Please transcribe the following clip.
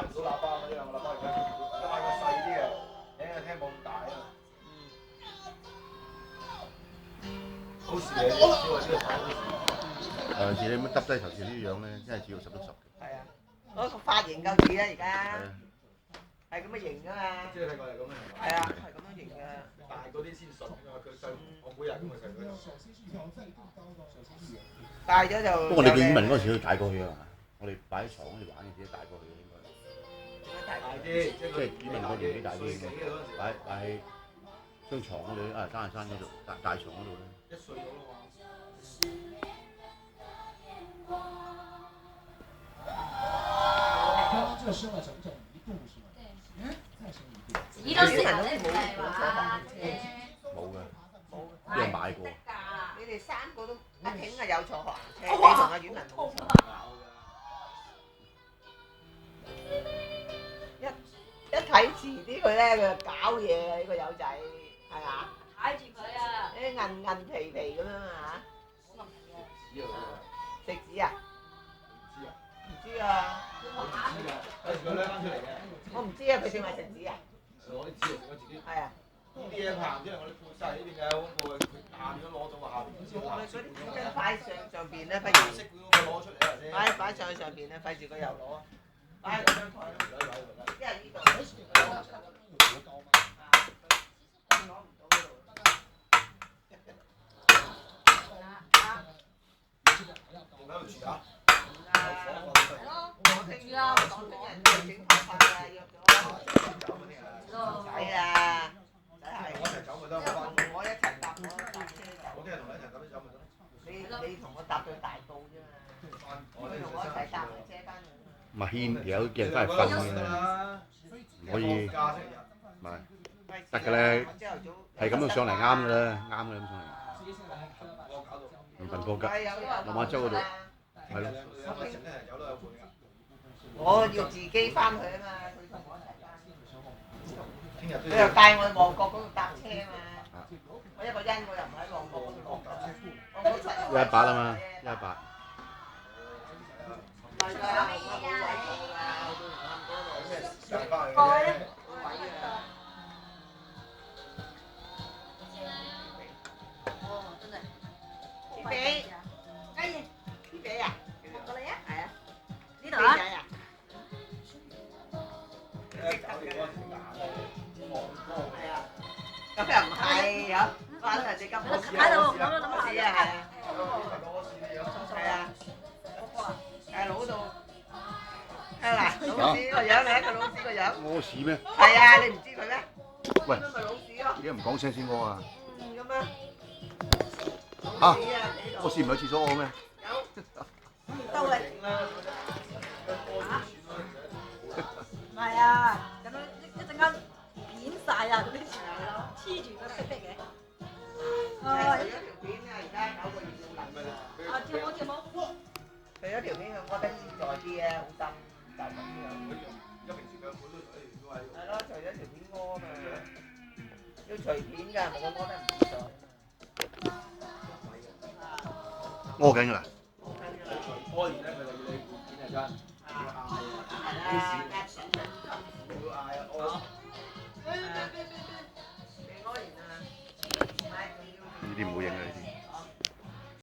唔到喇叭嗰啲兩個喇叭而家買個細啲嘅，聽冇咁大啊。好事嚟，呢個頭好事。有時你咁耷低頭似呢樣咧，真係只要十足十嘅。係啊，嗰個髮型夠似啊而家。係咁嘅型㗎嘛。即係睇過係咁樣係嘛？係啊，係咁樣型㗎。大嗰啲先順㗎嘛，佢細我每日咁嘅細佢就。大咗就。不過我哋見文嗰陣時佢大過去啊嘛，我哋擺喺床嗰度玩嘅時大過去嘅應該。大啲，即係語文個年紀大啲嘅，擺喺張床嗰度啊，山嗰度大床嗰度咧。1歲到啦嘛。刚刚这生了整整1度是吗？嗯，再生1度。呢個小朋友冇冇嘅，因為買過。你哋3個都阿挺係有坐學車，你同阿婉文冇坐。一睇遲啲佢咧，佢就搞嘢啊！呢個友仔係嘛？睇住佢啊！啲韌皮皮咁樣啊嚇。食紙啊？唔知啊。佢掠翻出嚟嘅。我唔知啊，佢點解食紙啊？攞啲紙嚟我自己。係啊。呢啲嘢行出嚟，我哋鋪晒呢邊嘅，好恐怖啊！佢下邊都攞到啊，下邊都攞。嗰啲紙巾擺上邊咧，不如。識佢攞出嚟啊先。擺上去上邊咧，費事佢又攞啊！擺喺嗰張台度。因為呢度。你同我搭到大埔啫嘛，佢同我一齊搭埋車翻去。咪牽有啲人翻嚟瞓嘅，唔可以，唔係得嘅咧，係咁樣上嚟啱嘅啦，啱嘅咁上嚟。唔瞓過㗎，落馬洲嗰度，係咯。我要自己翻去啊嘛，佢同我一齊翻。佢又帶我去旺角嗰度搭車啊嘛，我一個人我又唔喺旺角嗰度落㗎。180啊嘛，180。係㗎，我冇位坐㗎，我都唔啱嗰度。上翻去。冇位啊！哦，真係。啲餅，雞啲餅啊！過嚟啊！係啊。呢度啊！係啊。咁又唔係有，玩人哋咁多喺度諗下係啊。係啊。係攞到。係嗱，老鼠個樣，你一個老鼠個樣。屙屎咩？係啊，你唔知佢咩？喂，咁咪老鼠咯。點解唔講聲先屙啊？咁啊。嚇！屙屎唔係喺廁所屙咩？有。兜嚟。唔係啊，咁樣一陣間扁曬啊！嗰啲黐住個壁壁嘅。哦。除咗條片啊，而家9個月要緊㗎啦。啊，跳舞跳舞。除咗條片，我覺得自在啲啊，好深，就咁樣。係咯，除咗條片屙嘛，要除片㗎，唔係我屙得唔自在。屙緊㗎啦。屙完咧，佢就要你換片啊真。呢啲唔好影嘅。